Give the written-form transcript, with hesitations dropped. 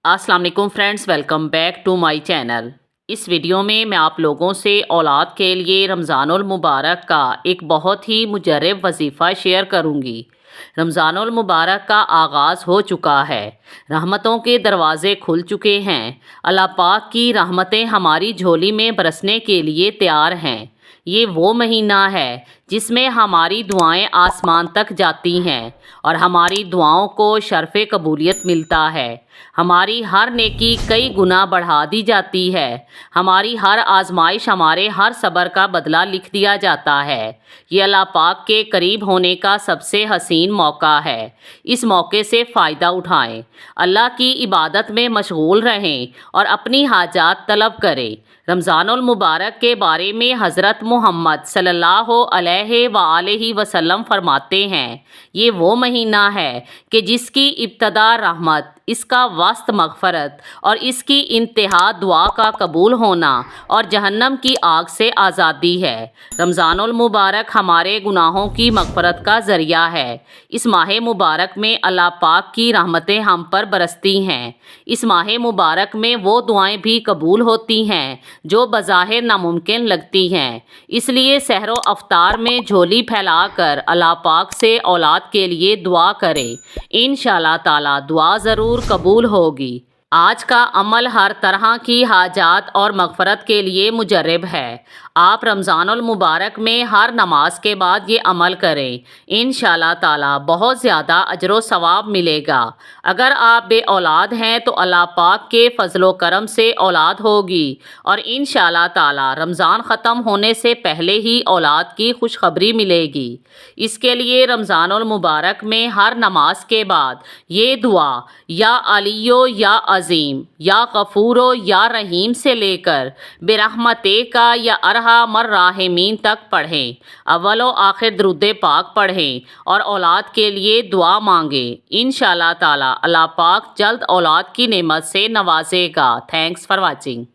अस्सलाम वालेकुम friends, welcome back to my channel. इस वीडियो में मैं आप लोगों से औलाद के लिए रमज़ानुल मुबारक का एक बहुत ही मुजर्रब वजीफ़ा शेयर करूंगी। रमज़ानुल मुबारक का आगाज़ हो चुका है, रहमतों के दरवाज़े खुल चुके हैं। अल्लाह पाक की रहमतें हमारी झोली में बरसने के लिए तैयार हैं। ये वो महीना है जिसमें हमारी दुआएं आसमान तक जाती हैं और हमारी दुआओं को शर्फ़े कबूलियत मिलता है। हमारी हर नेकी कई गुना बढ़ा दी जाती है। हमारी हर आजमाइश, हमारे हर सब्र का बदला लिख दिया जाता है। ये अल्लाह पाक के करीब होने का सबसे हसीन मौका है। इस मौके से फ़ायदा उठाएं, अल्लाह की इबादत में मशगूल रहें और अपनी हाजात तलब करें। रमज़ानुल मुबारक के बारे में हज़रत मुहम्मद सल्लल्लाहु अलैहि वसल्लम फरमाते हैं, ये वो महीना है कि जिसकी इब्तदा रहमत, इसका वस्त मग़फ़रत और इसकी इंतहा दुआ का कबूल होना और जहन्नम की आग से आज़ादी है। रमज़ानुल मुबारक हमारे गुनाहों की मग़फ़रत का ज़रिया है। इस माह मुबारक में अल्लाह पाक की रहमतें हम पर बरसती हैं। इस माह मुबारक में वो दुआएं भी कबूल होती हैं जो बज़ाहिर नामुमकिन लगती हैं। इसलिए सहरो अफ्तार में झोली फैलाकर अल्लाह पाक से औलाद के लिए दुआ करें। इंशाअल्लाह ताला दुआ ज़रूर कबूल होगी। आज का अमल हर तरह की हाजात और मग़फ़रत के लिए मुजर्रब है। आप रमज़ानुल मुबारक में हर नमाज के बाद ये अमल करें, इंशाअल्लाह ताला बहुत ज़्यादा अजर व सवाब मिलेगा। अगर आप बे औलाद हैं तो अल्लाह पाक के फ़ज़्ल करम से औलाद होगी और इंशाअल्लाह ताला रमज़ान ख़त्म होने से पहले ही औलाद की खुशखबरी मिलेगी। इसके लिए रमज़ानुल मुबारक में हर नमाज के बाद ये दुआ या अलियो या अज़ीम या गफ़ूरो या रहीम से लेकर बिरहमते का या अरहमर राहिमीन तक पढ़ें। अव्वल व आखिर दुरूद पाक पढ़ें और औलाद के लिए दुआ मांगें। इंशाअल्लाह ताला अल्लाह पाक जल्द औलाद की नेमत से नवाजेगा। Thanks for watching.